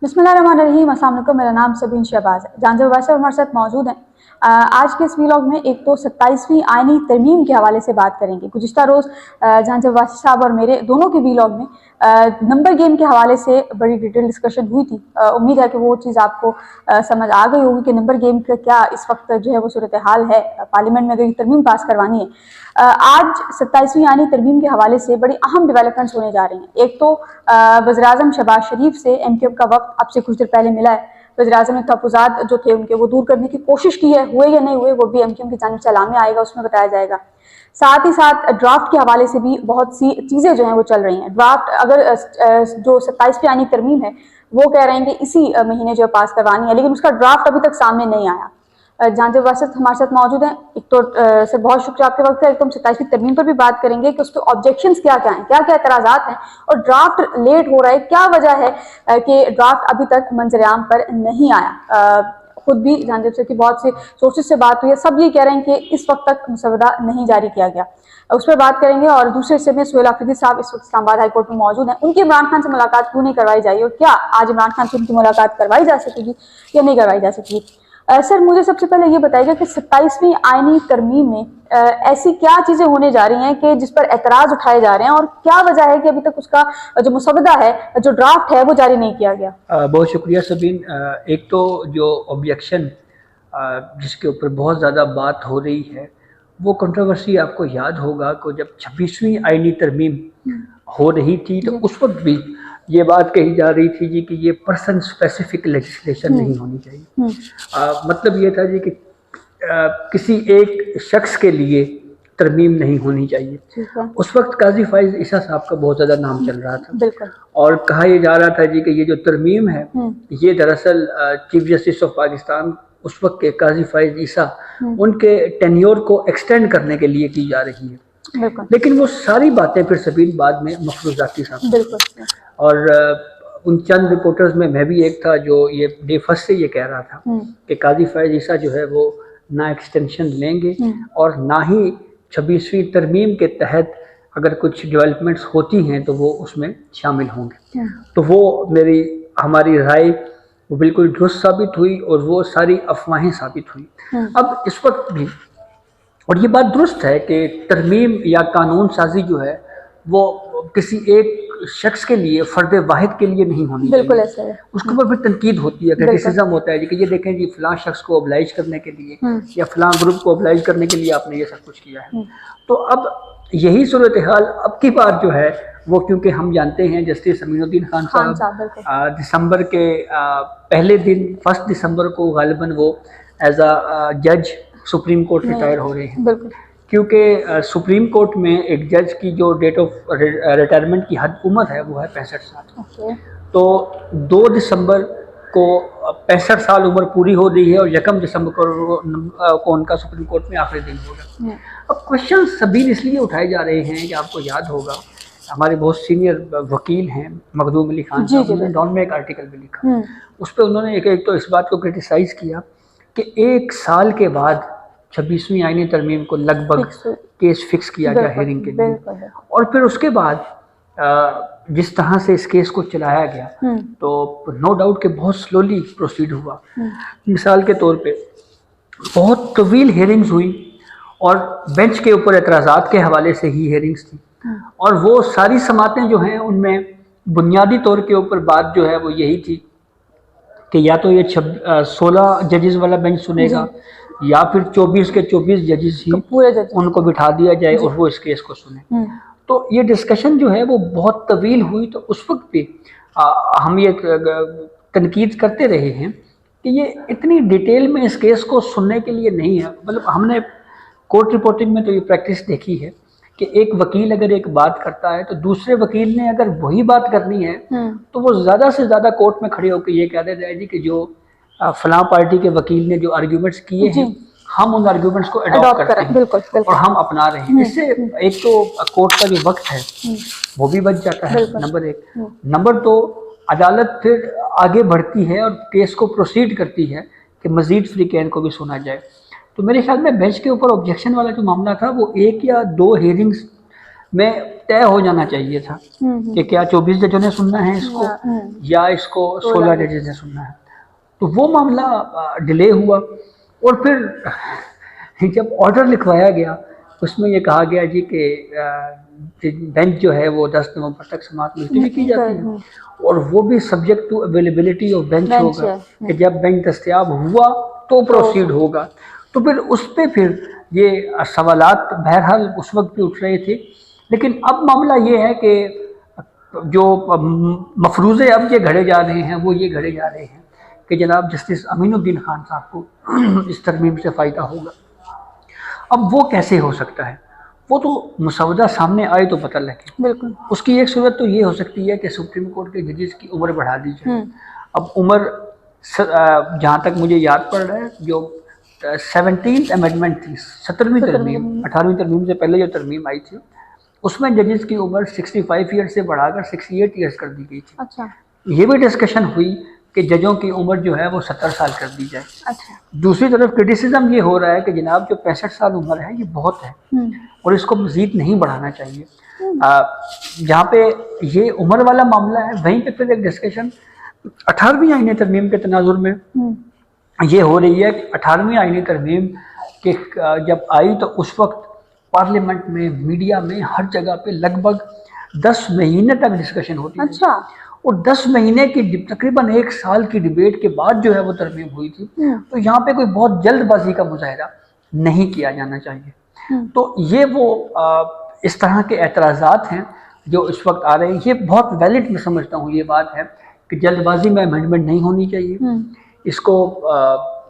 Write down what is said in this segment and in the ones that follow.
बिस्मिल्लाहिर्रहमानिर्रहीम। अस्सलाम वालेकुम। मेरा नाम सबीन शहबाज है। जानजब वैसे हमारे साथ मौजूद हैं। आज के इस व्लॉग में एक तो 27वीं आईनी तरमीम के हवाले से बात करेंगे। गुज़िश्ता रोज़ जानजब वासी साहब और मेरे दोनों के व्लॉग में नंबर गेम के हवाले से बड़ी डिटेल डिस्कशन हुई थी। उम्मीद है कि वो चीज़ आपको समझ आ गई होगी कि नंबर गेम का क्या इस वक्त जो है वो सूरत हाल है। पार्लियामेंट में अगर ये तरमीम पास करवानी है। आज 27वीं आईनी तरमीम के हवाले से बड़ी अहम डेवलपमेंट्स होने जा रही हैं। एक तो वज़ीर-ए-आज़म शहबाज शरीफ से एमक्यूएम का वक्त अब से कुछ देर पहले मिला है। वज़ीर-ए-आज़म ने तहफ़्फ़ुज़ात जो थे उनके वो दूर करने की कोशिश की है, हुए या नहीं हुए वो भी एमक्यूएम की जानिब से ऐलान आएगा, उसमें बताया जाएगा। साथ ही साथ ड्राफ्ट के हवाले से भी बहुत सी चीज़ें जो हैं वो चल रही हैं। ड्राफ्ट अगर जो 27वीं आईनी तरमीम है वो कह रहे हैं कि इसी महीने जो पास करवानी है, लेकिन उसका ड्राफ्ट अभी तक सामने नहीं आया। जानजब वासित हमारे साथ मौजूद हैं। एक तो सर बहुत शुक्रिया आपके वक्त है। एक तो हम 27वीं तरमीम पर भी बात करेंगे कि उस पर ऑब्जेक्शंस क्या क्या हैं, क्या क्या एतराज़ात हैं और ड्राफ्ट लेट हो रहा है, क्या वजह है कि ड्राफ्ट अभी तक मंजर-ए-आम पर नहीं आया। खुद भी जानजब से कि बहुत से सोर्सेज से बात हुई है, सब ये कह रहे हैं कि इस वक्त तक मसवदा नहीं जारी किया गया। उस पर बात करेंगे। और दूसरे हिस्से में सुहेल आफरीदी साहब इस वक्त इस्लामाबाद हाई कोर्ट में मौजूद हैं। उनकी इमरान खान से मुलाकात क्यों नहीं करवाई जाएगी और क्या आज इमरान खान से उनकी मुलाकात करवाई जा सकेगी या नहीं करवाई जा सकेगी। सर मुझे सबसे पहले ये बताइएगा कि 27वीं आईनी तरमीम में ऐसी क्या चीजें होने जा रही हैं कि जिस पर एतराज उठाए जा रहे हैं और क्या वजह है कि अभी तक उसका जो मुसवदा है, जो ड्राफ्ट है वो जारी नहीं किया गया। बहुत शुक्रिया सबीन। एक तो जो ऑब्जेक्शन जिसके ऊपर बहुत ज़्यादा बात हो रही है वो कंट्रोवर्सी आपको याद होगा कि जब 26वीं आईनी तरमीम हो रही थी तो उस वक्त भी ये बात कही जा रही थी जी कि ये पर्सन स्पेसिफिक लेजिस्लेशन नहीं होनी चाहिए। मतलब ये था जी कि किसी एक शख्स के लिए तरमीम नहीं होनी चाहिए। उस वक्त काजी फाइज ईसा साहब का बहुत ज़्यादा नाम चल रहा था और कहा यह जा रहा था जी कि ये जो तरमीम है ये दरअसल चीफ जस्टिस ऑफ पाकिस्तान उस वक्त के काजी फाइज ईसा उनके टेन्योर को एक्सटेंड करने के लिए की जा रही है। लेकिन वो सारी बातें फिर सबीन बाद में मफरूज़ाती साहब और उन चंद रिपोर्टर्स में मैं भी एक था जो ये डे फर्स्ट से ये कह रहा था कि काजी फायज ईसा जो है वो ना एक्सटेंशन लेंगे और ना ही 26वीं तरमीम के तहत अगर कुछ डेवलपमेंट्स होती हैं तो वो उसमें शामिल होंगे। तो वो हमारी राय वो बिल्कुल दुरुस्त साबित हुई और वो सारी अफवाहें साबित हुई। अब इस वक्त भी और ये बात दुरुस्त है कि तरमीम या कानून साजी जो है वो किसी एक शख्स के लिए फर्द वाहिद के लिए नहीं होनी बिल्कुल चाहिए। ऐसा है। उसके ऊपर फिर तनकीद होती है, क्रिटिसिज्म होता है कि ये देखें जी फलां शख्स को ओबलाइज करने के लिए या फलां ग्रुप को ओबलाइज करने के लिए आपने ये सब कुछ किया है। तो अब यही सूरत हाल अब की बार जो है वो, क्योंकि हम जानते हैं जस्टिस अमीनुद्दीन खान साहब दिसंबर के पहले दिन 1 दिसंबर को गालिबन वो एज अ जज सुप्रीम कोर्ट रिटायर हो रहे हैं। क्योंकि सुप्रीम कोर्ट में एक जज की जो डेट ऑफ रिटायरमेंट की हद उम्र है वो है 65 साल। तो 2 दिसंबर को 65 साल उम्र पूरी हो रही है और 1 दिसंबर को उनका सुप्रीम कोर्ट में आखिरी दिन होगा। अब क्वेश्चन सभी इसलिए उठाए जा रहे हैं कि आपको याद होगा हमारे बहुत सीनियर वकील हैं मखदूम अली खान साहब, उन्होंने डॉन में एक आर्टिकल भी लिखा। उस पर उन्होंने एक तो इस बात को क्रिटिसाइज़ किया कि 1 साल के बाद 26वीं आईनी तरमीम को लगभग केस फिक्स किया गया हेयरिंग के लिए और फिर उसके बाद जिस तरह से इस केस को चलाया गया तो नो डाउट कि बहुत स्लोली प्रोसीड हुआ। मिसाल के तौर पे बहुत तवील हेयरिंग्स हुई और बेंच के ऊपर एतराज़ात के हवाले से ही हेयरिंग्स थी और वो सारी समातें जो हैं उनमें बुनियादी तौर के ऊपर बात जो है वो यही थी कि या तो ये 16 जजेस वाला बेंच सुनेगा या फिर 24 के 24 जजेस ही उनको बिठा दिया जाए और वो इस केस को सुने। तो ये डिस्कशन जो है वो बहुत तवील हुई। तो उस वक्त भी हम ये तनकीद करते रहे हैं कि ये इतनी डिटेल में इस केस को सुनने के लिए नहीं है। मतलब हमने कोर्ट रिपोर्टिंग में तो ये प्रैक्टिस देखी है कि एक वकील अगर एक बात करता है तो दूसरे वकील ने अगर वही बात करनी है तो वो ज़्यादा से ज़्यादा कोर्ट में खड़े होकर ये कहते जाए कि जो फलां पार्टी के वकील ने जो आर्ग्यूमेंट्स किए हैं हम उन आर्ग्यूमेंट्स को अडॉप्ट करते हैं बिल्कुल। और हम अपना रहे हैं। इससे एक तो कोर्ट का जो वक्त है वो भी बच जाता है, नंबर 1। नंबर 2, अदालत फिर आगे बढ़ती है और केस को प्रोसीड करती है कि मजीद फ्रीकैन को भी सुना जाए। तो मेरे ख्याल में बेंच के ऊपर ऑब्जेक्शन वाला जो मामला था वो 1 या 2 हेयरिंग्स में तय हो जाना चाहिए था कि क्या 24 जजों ने सुनना है इसको या इसको 16 जजेस ने सुनना है। तो वो मामला डिले हुआ और फिर जब ऑर्डर लिखवाया गया उसमें ये कहा गया जी कि बेंच जो है वो 10 नवंबर तक समाअत मुलतवी की जाती है और वो भी subject to availability of bench होगा कि जब बेंच दस्तयाब हुआ तो प्रोसीड होगा। तो फिर उस पर फिर ये सवालात बहरहाल उस वक्त भी उठ रहे थे, लेकिन अब मामला ये है कि जो मफरूज़े अब ये घड़े जा रहे हैं वो ये घड़े जा रहे हैं कि जनाब जस्टिस अमीनुद्दीन खान साहब को इस तरमीम से फ़ायदा होगा। अब वो कैसे हो सकता है, वो तो मुसवदा सामने आए तो पता लगे। बिल्कुल। उसकी एक सूरत तो ये हो सकती है कि सुप्रीम कोर्ट के जजेस की उम्र बढ़ा दी जाए। अब उम्र जहाँ तक मुझे याद पड़ रहा है जो 17th अमेंडमेंट थी, 17वीं तरमीम, 18वीं तरमीम से पहले जो तरमीम आई थी उसमें जजेस की उम्र 65 ईयर्स से बढ़ाकर 68 ईयर्स कर दी गई थी। अच्छा। ये भी डिस्कशन हुई कि जजों की उम्र जो है वो 70 साल कर दी जाए। अच्छा। दूसरी तरफ क्रिटिसिज्म ये हो रहा है कि जनाब जो 65 साल उम्र है ये बहुत है और इसको मज़ीद नहीं बढ़ाना चाहिए। जहाँ पे ये उम्र वाला मामला है वहीं पे फिर एक डिस्कशन 18वीं आईनी तरमीम के तनाजुर में ये हो रही है कि 18वीं आईनी तरमीम के जब आई तो उस वक्त पार्लियामेंट में, मीडिया में, हर जगह पे लगभग 10 महीने तक डिस्कशन होती है। अच्छा। और 10 महीने की तकरीबन 1 साल की डिबेट के बाद जो है वो तरमीम हुई थी। तो यहाँ पे कोई बहुत जल्दबाजी का मुजाहिरा नहीं किया जाना चाहिए। तो ये वो इस तरह के एतराज़ात हैं जो इस वक्त आ रहे हैं। ये बहुत वैलिड मैं समझता हूँ ये बात है कि जल्दबाजी में अमेंडमेंट नहीं होनी चाहिए, इसको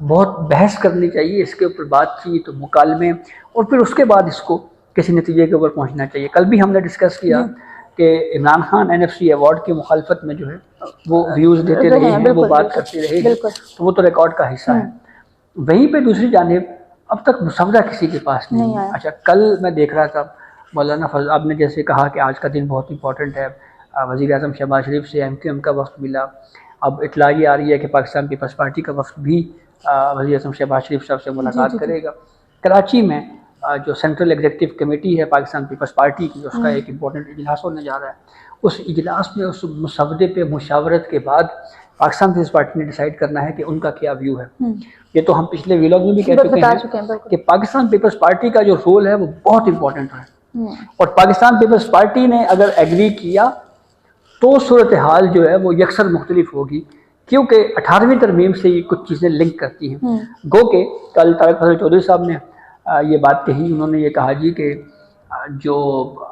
बहुत बहस करनी चाहिए, इसके ऊपर बातचीत, मुकालमे और फिर उसके बाद इसको किसी नतीजे के ऊपर पहुँचना चाहिए। कल भी हमने डिस्कस किया कि इमरान खान NFC अवार्ड की मुखालफत में जो है वो व्यूज़ देते रहे हैं, वो बात करते रहे हैं, तो वो तो रिकॉर्ड का हिस्सा है। वहीं पे दूसरी जानिब अब तक मुसवदा किसी के पास नहीं है। अच्छा, कल मैं देख रहा था मौलाना फजल, आपने जैसे कहा कि आज का दिन बहुत इंपॉर्टेंट है, वज़ीर आज़म शहबाज शरीफ से MQM का वफ़द मिला। अब इतला ये आ रही है कि पाकिस्तान पीपल्स पार्टी का वफ़द भी वज़ीर आज़म शहबाज शरीफ साहब से मुलाकात करेगा। कराची में जो सेंट्रल एग्जीक्यूटिव कमेटी है पाकिस्तान पीपल्स पार्टी की, उसका एक इम्पोर्टेंट इजलास होने जा रहा है। उस इजलास में उस मुसवदे पे मुशावरत के बाद पाकिस्तान पीपल्स पार्टी ने डिसाइड करना है कि उनका क्या व्यू है। ये तो हम पिछले व्लॉग में भी कह चुके हैं कि पाकिस्तान पीपल्स पार्टी का जो रोल है वो बहुत इंपॉर्टेंट है और पाकिस्तान पीपल्स पार्टी ने अगर एग्री किया तो सूरत हाल जो है वो यकसर मुख्तलिफ होगी, क्योंकि 18वीं तरमीम से ये कुछ चीज़ें लिंक करती हैं। गो के कल तारिक फजल चौधरी साहब ने ये बात कही, उन्होंने ये कहा जी कि जो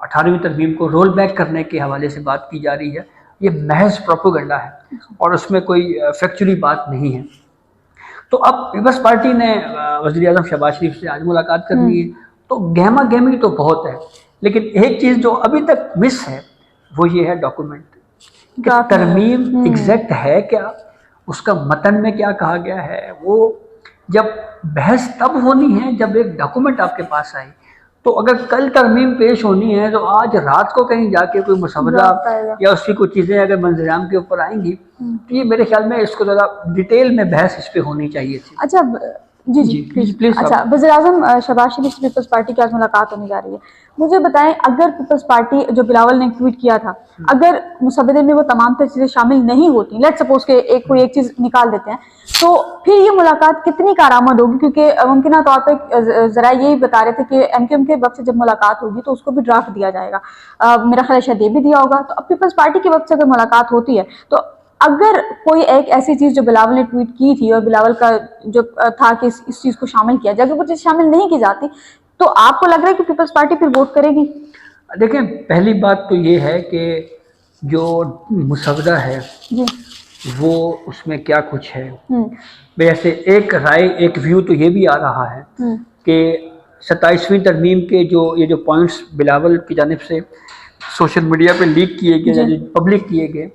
18वीं तरमीम को रोल बैक करने के हवाले से बात की जा रही है ये महज प्रोपेगेंडा है और उसमें कोई फैक्चुअली बात नहीं है। तो अब पीपल्स पार्टी ने वज़ीर आज़म शहबाज शरीफ से आज मुलाकात करनी है, तो गहमा गहमी तो बहुत है, लेकिन एक चीज़ जो अभी तक मिस है वो ये है डॉक्यूमेंट कि तरमीम एग्जैक्ट है क्या, उसका मतन में क्या कहा गया है। वो जब बहस तब होनी है जब एक डॉक्यूमेंट आपके पास आए। तो अगर कल तरमीम पेश होनी है तो आज रात को कहीं जाके कोई मुसवदा या उसकी कुछ चीज़ें अगर मंजराम के ऊपर आएंगी तो ये मेरे ख्याल में इसको ज़रा डिटेल में बहस इस पर होनी चाहिए थी। अच्छा जी प्लीज। अच्छा, वज़ीर आज़म शहबाज शरीफ से पीपल्स पार्टी की आज मुलाकात होने जा रही है, मुझे बताएं अगर पीपल्स पार्टी जो बिलावल ने ट्वीट किया था, अगर मुसवदे में वो तमाम तर चीज़ें शामिल नहीं होती, लेट्स सपोज के कोई एक चीज़ निकाल देते हैं, तो फिर ये मुलाकात कितनी कारआमद होगी? क्योंकि मुमकिन तौर पर ज़रा यही बता रहे थे कि MQM के वक्त से जब मुलाकात होगी तो उसको भी ड्राफ्ट दिया जाएगा, मेरा ख्याल शायद ये भी दिया होगा। तो अब पीपल्स पार्टी के वक्त से अगर मुलाकात होती है तो अगर कोई एक ऐसी चीज़ जो बिलावल ने ट्वीट की थी और बिलावल का जो था कि इस चीज़ को शामिल किया जाए, अगर वो चीज़ शामिल नहीं की जाती तो आपको लग रहा है कि पीपल्स पार्टी फिर वोट करेगी? देखें, पहली बात तो ये है कि जो मुसवदा है वो उसमें क्या कुछ है। वैसे एक राय, एक व्यू तो ये भी आ रहा है कि 27वीं तरमीम के ये जो पॉइंट्स बिलावल की जानिब से सोशल मीडिया पे लीक किए गए या पब्लिक किए गए,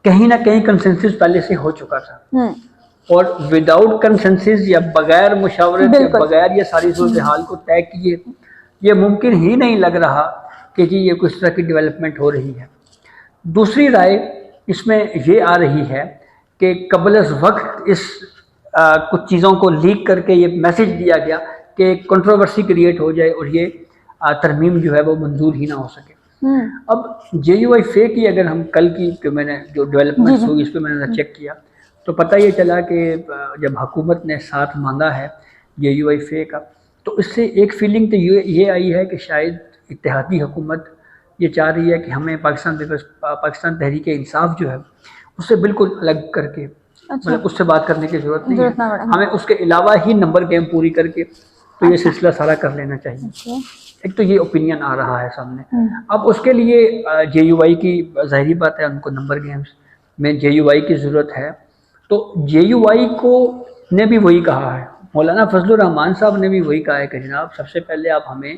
कहीं ना कहीं कंसेंसस पहले से हो चुका था और विदाउट कंसेंसस या बगैर मुशावरत या बगैर ये सारी सूरत हाल को तय किए ये मुमकिन ही नहीं लग रहा कि जी ये कुछ तरह की डेवलपमेंट हो रही है। दूसरी राय इसमें ये आ रही है कि कबल वक्त इस कुछ चीज़ों को लीक करके ये मैसेज दिया गया कि कंट्रोवर्सी क्रिएट हो जाए और ये तरमीम जो है वो मंजूर ही ना हो सके। अब JUI की अगर हम कल की मैंने जो डेवलपमेंट्स हुई इस पर मैंने चेक किया तो पता ये चला कि जब हुकूमत ने साथ मांगा है JUI का, तो इससे एक फीलिंग तो ये आई है कि शायद इत्तेहादी हुकूमत ये चाह रही है कि हमें पाकिस्तान तहरीक इंसाफ जो है उससे बिल्कुल अलग करके, मतलब उससे बात करने की ज़रूरत नहीं है, हमें उसके अलावा ही नंबर गेम पूरी करके तो ये सिलसिला सारा कर लेना चाहिए। एक तो ये ओपिनियन आ रहा है सामने। अब उसके लिए JUI की ज़ाहिरी बात है, उनको नंबर गेम्स में JUI की ज़रूरत है। तो JUI को ने भी वही कहा है, मौलाना फजलुर रहमान साहब ने भी वही कहा है कि जनाब सबसे पहले आप हमें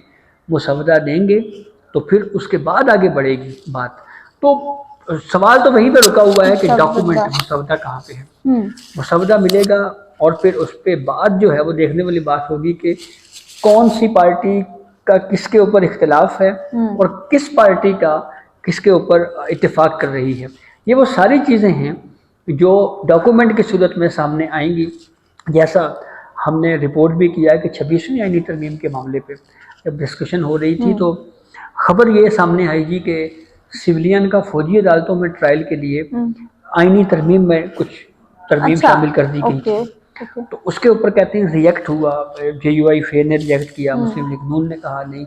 मुसवदा देंगे तो फिर उसके बाद आगे बढ़ेगी बात। तो सवाल तो वहीं पे रुका हुआ है कि डॉक्यूमेंट मुसवदा कहाँ पे है। मुसवदा मिलेगा और फिर उस पर बाद जो है वो देखने वाली बात होगी कि कौन सी पार्टी का किसके ऊपर इख्तिलाफ है और किस पार्टी का किसके ऊपर इत्तेफाक कर रही है। ये वो सारी चीज़ें हैं जो डॉक्यूमेंट की सूरत में सामने आएंगी। जैसा हमने रिपोर्ट भी किया है कि 26वीं आईनी तरमीम के मामले पे जब डिस्कशन हो रही थी तो खबर ये सामने आएगी कि सिविलियन का फौजी अदालतों में ट्रायल के लिए आईनी तरमीम में कुछ तरमीम शामिल कर दी गई थी। तो उसके ऊपर कहते हैं रिएक्ट हुआ, JUI ने रिएक्ट किया, मुस्लिम लीग नून ने कहा नहीं,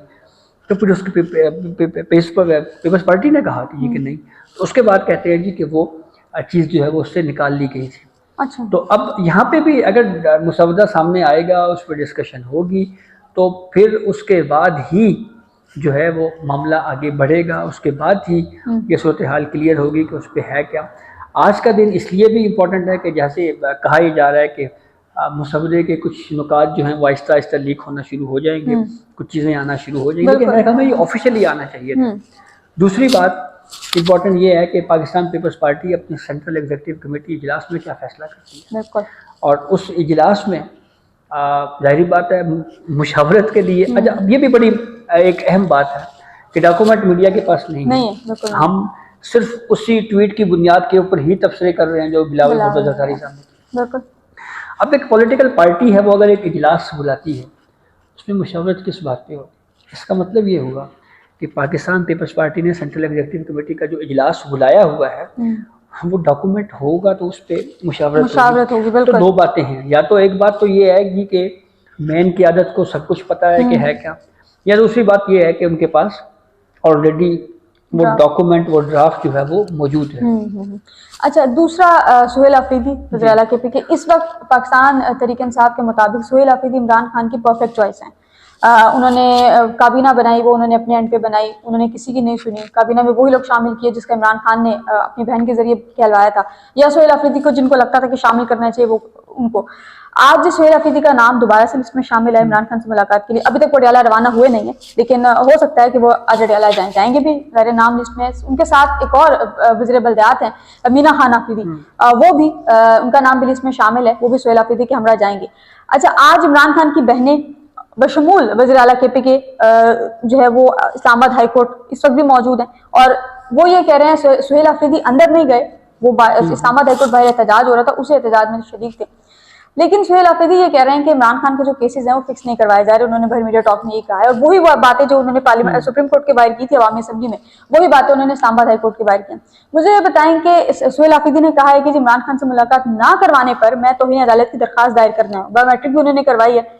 तो फिर उसके पीपल्स पार्टी ने कहा कि ये कि नहीं, तो उसके बाद कहते हैं जी कि वो चीज़ जो है वो उससे निकाल ली गई थी। अच्छा। तो अब यहाँ पे भी अगर मुसवदा सामने आएगा, उस पर डिस्कशन होगी, तो फिर उसके बाद ही जो है वो मामला आगे बढ़ेगा, उसके बाद ही ये सूरत हाल क्लियर होगी कि उस पर है क्या। आज का दिन इसलिए भी इम्पोर्टेंट है कि जैसे कहा ही जा रहा है कि मुसवदे के कुछ नुकात जो हैं वो आहिस्ता आहिस्ता लीक होना शुरू हो जाएंगे, कुछ चीज़ें आना शुरू हो जाएंगी, लेकिन मेरे ख्याल में ये ऑफिशियली आना चाहिए था। दूसरी बात इम्पोर्टेंट ये है कि पाकिस्तान पीपल्स पार्टी अपनी सेंट्रल एग्जीक्यूटिव कमेटी इजलास में क्या फैसला करती है, और उस इजलास में जाहिर बात है मुशावरत के लिए। अच्छा, ये भी बड़ी एक अहम बात है कि डॉक्यूमेंट मीडिया के पास नहीं है। हम सिर्फ उसी ट्वीट की बुनियाद के ऊपर ही तबसरे कर रहे हैं जो बिलावल भुट्टो ज़रदारी साहब ने। अब एक पॉलिटिकल पार्टी है वो अगर एक इजलास बुलाती है उसमें मुशावरत किस बात पे होगी? इसका मतलब ये होगा कि पाकिस्तान पीपल्स पार्टी ने सेंट्रल एग्जीक्यूटिव कमेटी का जो इजलास बुलाया हुआ है वो डॉक्यूमेंट होगा तो उस पर मुशावरत होगी। तो दो बातें हैं, या तो एक बात तो ये है कि मेन क़यादत को सब कुछ पता है कि है क्या, या दूसरी बात ये है कि उनके पास ऑलरेडी वो डॉक्यूमेंट, वो ड्राफ्ट जो है वो मौजूद है। अच्छा, दूसरा सुहेल अफरीदी वज़ीर आला के पी, इस वक्त पाकिस्तान तहरीक इंसाफ के मुताबिक सुहेल अफरीदी इमरान खान की परफेक्ट चॉइस हैं। उन्होंने काबीना बनाई, वो उन्होंने अपने एंड पे बनाई, उन्होंने किसी की नहीं सुनी। काबीना में वही लोग शामिल किए जिसका इमरान खान ने अपनी बहन के जरिए कहलवाया था, या सुहेल अफरीदी को जिनको लगता था कि शामिल करना चाहिए वो उनको। आज सुहेल अफरीदी का नाम दोबारा से लिस्ट में शामिल है इमरान खान से मुलाकात के लिए। अभी तक पटियाला रवाना हुए नहीं है, लेकिन हो सकता है कि वो आज पटियाला जाएंगे भी, मेरे नाम लिस्ट में। उनके साथ एक और वज़ीर बल्दियात हैं मीना खान अफरीदी, वो भी उनका नाम भी लिस्ट में शामिल है, वो भी सुहेल अफरीदी के हमरा जाएंगे। अच्छा, आज इमरान खान की बहनें बशमूल वज़ीर आला के पी जो है वो इस्लामाबाद हाई कोर्ट इस वक्त भी मौजूद हैं, और वो ये कह रहे हैं सुहेल अफरीदी अंदर नहीं गए, वो इस्लामाबाद हाई कोर्ट बाहर एहतजाज हो रहा था, उसे एहतजाज में शरीक थे। लेकिन सुहेल अफरीदी ये कह रहे हैं कि इमरान खान के जो केसेस हैं वो फिक्स नहीं करवाए जा रहे। उन्होंने भर मीडिया टॉक में ये कहा है, और वही बातें जो उन्होंने पार्लियामेंट सुप्रीम कोर्ट के बाहर की थी अवामी असम्बली में, वही बातें उन्होंने इस्लामाबाद हाई कोर्ट के बाहर की। मुझे ये बताएं कि सुहेल अफरीदी ने कहा है कि इमरान खान से मुलाकात ना करवाने पर मैं तौहीन अदालत की दरखास्त दायर करना है। बायोमेट्रिक भी उन्होंने करवाई है,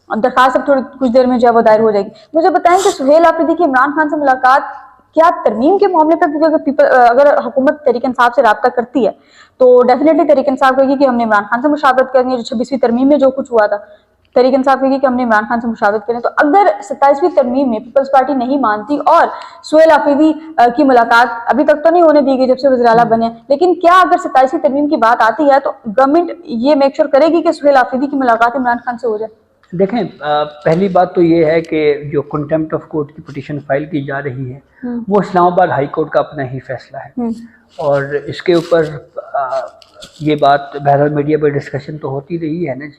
दरखास्त अब थोड़ी कुछ देर में जो है वो दायर हो जाएगी। मुझे बताएं कि सुहेल अफरीदी की इमरान खान से मुलाकात क्या तरमीम के मामले पर, क्योंकि अगर हुकूमत तहरीक इंसाफ से रब्ता करती है तो डेफिनेटली तहरीक इंसाफ कहेगी कि हमने इमरान खान से मुशावरत करनी है। जो 26वीं तरमीम में जो कुछ हुआ था, तहरीक इंसाफ कहेगी कि हमने इमरान खान से मुशावरत करनी है। तो अगर 27वीं तरमीम में पीपल्स पार्टी नहीं मानती और सुहेल अफरीदी की मुलाकात अभी तक तो नहीं होने दी गई जब से वज़ीर आला बने, लेकिन क्या अगर 27वीं तरमीम की बात आती है तो गवर्नमेंट ये मेक श्योर करेगी कि सुहेल अफरीदी की मुलाकात इमरान खान से हो जाए? देखें, पहली बात तो ये है कि जो कंटेम्प्ट ऑफ कोर्ट की पिटीशन फाइल की जा रही है वो इस्लामाबाद हाई कोर्ट का अपना ही फैसला है, और इसके ऊपर ये बात बहरहाल मीडिया पर डिस्कशन तो होती रही है ना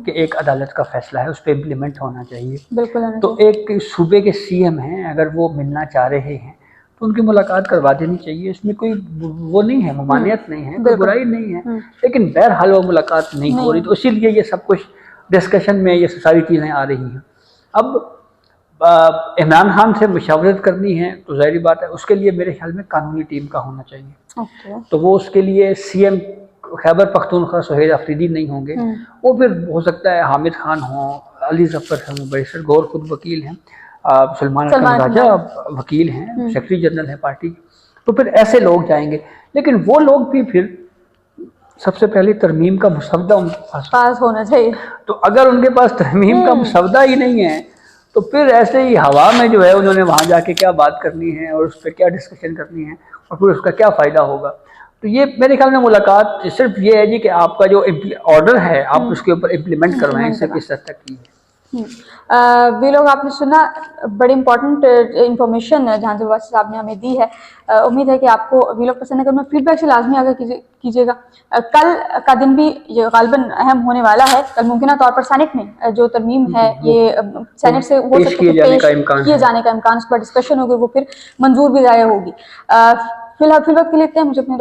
कि एक अदालत का फैसला है, उस पर इम्प्लीमेंट होना चाहिए। बिल्कुल। तो एक सूबे के CM हैं, अगर वो मिलना चाह रहे हैं तो उनकी मुलाकात करवा देनी चाहिए। इसमें कोई वो नहीं है, ममानियत नहीं है, कोई बुराई नहीं है, लेकिन बहरहाल वो मुलाकात नहीं हो रही, तो इसीलिए ये सब कुछ डिस्कशन में ये सारी चीज़ें आ रही हैं। अब इमरान खान से मुशावरत करनी है तो जाहिर बात है उसके लिए मेरे ख्याल में कानूनी टीम का होना चाहिए। ओके। तो वो उसके लिए सीएम खैबर पख्तूनख्वा सुहेल अफरीदी नहीं होंगे, वो फिर हो सकता है हामिद खान हो, अली जफर हैं, बैरिस्टर गौर खुद वकील हैं, सलमान राजा वकील हैं, सेक्रेटरी जनरल है पार्टी, तो फिर ऐसे लोग जाएंगे। लेकिन वो लोग भी फिर सबसे पहले तरमीम का मुसवदा उनके पास होना चाहिए। तो अगर उनके पास तरमीम का मुसवदा ही नहीं है तो फिर ऐसे ही हवा में जो है उन्होंने वहाँ जाके क्या बात करनी है और उस पर क्या डिस्कशन करनी है और फिर उसका क्या फ़ायदा होगा। तो ये मेरे ख्याल में मुलाकात सिर्फ ये है जी कि आपका जो ऑर्डर है आप उसके ऊपर इम्प्लीमेंट करवाएं, इससे किस हद तक की है। वे लोग आपने सुना, बड़ी इंपॉर्टेंट इंफॉर्मेशन जहांजब वासी साहब ने हमें दी है। उम्मीद है कि आपको वे लोग पसंद है, अगर मैं फीडबैक से लाजमी आगे कीजिएगा। कल का दिन भी ये गालिबन अहम होने वाला है। कल मुमकिन तौर पर सेनेट में जो तरमीम है ये सेनेट से हो सकता है किए जाने का इम्कान, उस पर डिस्कशन होगी, वो फिर मंजूर भी ज़ाया होगी। फिलहाल फिल वक्त के लिए मुझे अपने